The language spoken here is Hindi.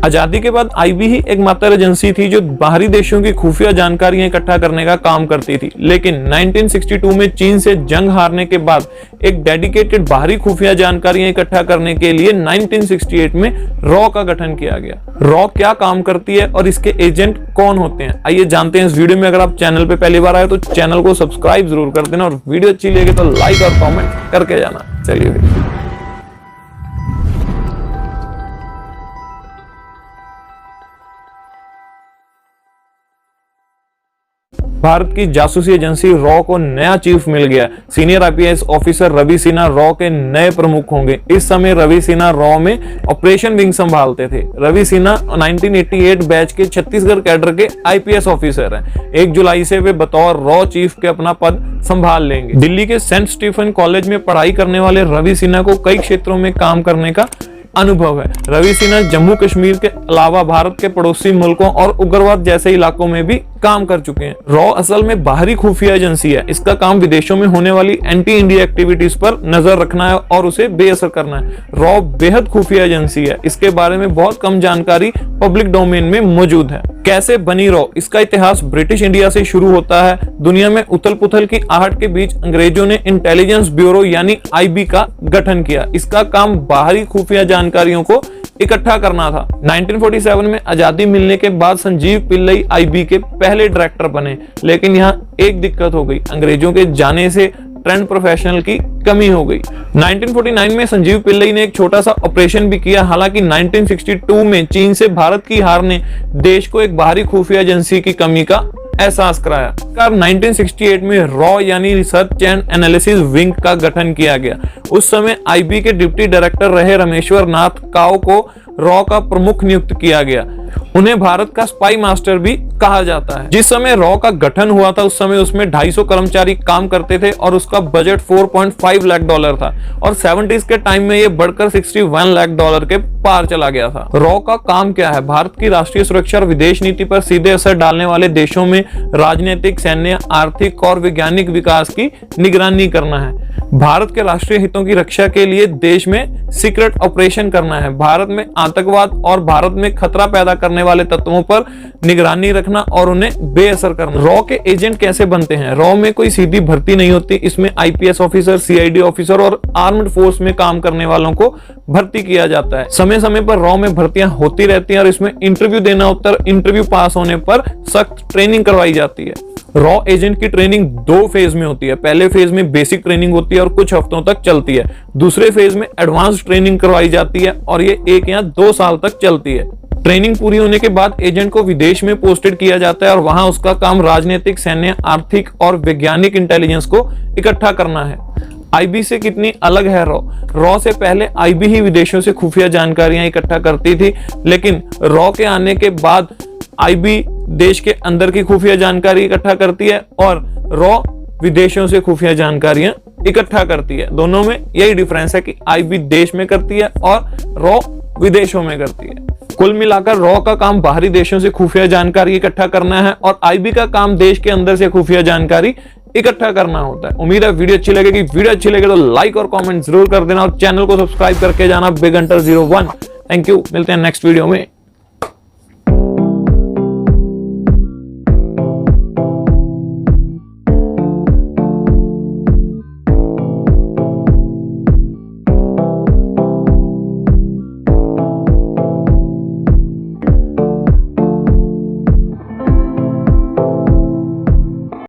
आजादी के बाद आईबी ही एकमात्र एजेंसी थी जो बाहरी देशों की खुफिया जानकारियां इकट्ठा करने का काम करती थी। लेकिन 1962 में चीन से जंग हारने के बाद एक डेडिकेटेड बाहरी खुफिया जानकारियां इकट्ठा करने के लिए 1968 में रॉ का गठन किया गया। रॉ क्या काम करती है और इसके एजेंट कौन होते हैं, आइए जानते हैं इस वीडियो में। अगर आप चैनल पे पहली बार आए तो चैनल को सब्सक्राइब जरूर कर देना और वीडियो अच्छी लगे तो लाइक और कमेंट करके जाना। चलिए भारत की जासूसी एजेंसी रॉ को नया चीफ मिल गया। Senior IPS officer Ravi Sinha रॉ के नए प्रमुख होंगे। इस समय रवि सिन्हा रॉ में ऑपरेशन विंग संभालते थे। रवि सिन्हा 1988 बैच के छत्तीसगढ़ कैडर के आईपीएस ऑफिसर हैं। 1 जुलाई से वे बतौर रॉ चीफ के अपना पद संभाल लेंगे। दिल्ली के सेंट स्टीफन कॉलेज में पढ़ाई करने वाले रवि सिन्हा को कई क्षेत्रों में काम करने का अनुभव है। रवि सिन्हा जम्मू कश्मीर के अलावा भारत के पड़ोसी मुल्कों और उग्रवाद जैसे इलाकों में भी काम कर चुके हैं। रॉ असल में बाहरी खुफिया एजेंसी है। इसका काम विदेशों में होने वाली एंटी इंडिया एक्टिविटीज पर नजर रखना है और उसे बेअसर करना है। रॉ बेहद खुफिया एजेंसी है। इसके बारे में बहुत कम जानकारी पब्लिक डोमेन में मौजूद है। कैसे बनी रॉ? इसका इतिहास ब्रिटिश इंडिया से शुरू होता है। दुनिया में उथल पुथल की आहट के बीच अंग्रेजों ने इंटेलिजेंस ब्यूरो यानी आईबी का गठन किया। इसका काम बाहरी खुफिया जानकारियों को इकट्ठा करना था। 1947 में आजादी मिलने के बाद संजीव पिल्लई आईबी के पहले डायरेक्टर बने। लेकिन यहाँ एक दिक्कत हो गई, अंग्रेजों के जाने से ट्रेंड प्रोफेशनल की कमी हो गई। 1949 में संजीव पिल्लई ने एक छोटा सा ऑपरेशन भी किया। हालांकि 1962 में चीन से भारत की हार ने देश को एक बाहरी खुफिया एजेंसी की कमी का एहसास कराया। 1968 में रॉ यानी रिसर्च एंड एनालिसिस विंग का गठन किया गया। उस समय आईबी के डिप्टी डायरेक्टर रहे रामेश्वर नाथ काओ को रॉ का प्रमुख नियुक्त किया गया। उन्हें भारत का स्पाई मास्टर भी कहा जाता है। जिस समय रॉ का गठन हुआ था उस समय उसमें 250 कर्मचारी काम करते थे और उसका बजट $4.5 लाख था और 70s के टाइम में ये बढ़कर $61 लाख के पार चला गया था। रॉ का काम क्या है? भारत की राष्ट्रीय सुरक्षा और विदेश नीति पर सीधे असर डालने वाले देशों में राजनीतिक, सैन्य, आर्थिक और वैज्ञानिक विकास की निगरानी करना है। भारत के राष्ट्रीय हितों की रक्षा के लिए देश में सीक्रेट ऑपरेशन करना है। भारत में आतंकवाद और भारत में खतरा पैदा करने वाले तत्वों पर निगरानी रखना और उन्हें बेअसर करना। रॉ के एजेंट कैसे बनते हैं? रॉ में कोई सीधी भर्ती नहीं होती। इसमें आईपीएस ऑफिसर, सीआईडी ऑफिसर और आर्म्ड फोर्स में काम करने वालों को भर्ती किया जाता है। समय समय पर रॉ में भर्तियां होती रहती हैं और इसमें इंटरव्यू देना होता है। इंटरव्यू पास होने पर सख्त ट्रेनिंग करवाई जाती है। रॉ एजेंट की ट्रेनिंग 2 फेज में होती है। पहले फेज में बेसिक ट्रेनिंग होती है और कुछ हफ्तों तक चलती है। दूसरे फेज में एडवांस ट्रेनिंग करवाई जाती है और ये 1 या 2 साल तक चलती है। ट्रेनिंग पूरी होने के बाद एजेंट को विदेश में पोस्टेड किया जाता है और वहां उसका काम राजनीतिक, सैन्य, आर्थिक और वैज्ञानिक इंटेलिजेंस को इकट्ठा करना है। आईबी से कितनी अलग है रॉ? रॉ से पहले आईबी ही विदेशों से खुफिया जानकारियां इकट्ठा करती थी, लेकिन रॉ के आने के बाद आईबी देश के अंदर की खुफिया जानकारी इकट्ठा करती है और रॉ विदेशों से खुफिया जानकारियां इकट्ठा करती है। दोनों में यही डिफरेंस है कि आईबी देश में करती है और रॉ विदेशों में करती है। कुल मिलाकर रॉ का काम बाहरी देशों से खुफिया जानकारी इकट्ठा करना है और आईबी का काम देश के अंदर से खुफिया जानकारी इकट्ठा करना होता है। उम्मीद है वीडियो अच्छी लगेगी। वीडियो अच्छी लगे तो लाइक और कमेंट जरूर कर देना और चैनल को सब्सक्राइब करके जाना बिग हंटर 01। थैंक यू, मिलते हैं नेक्स्ट वीडियो में।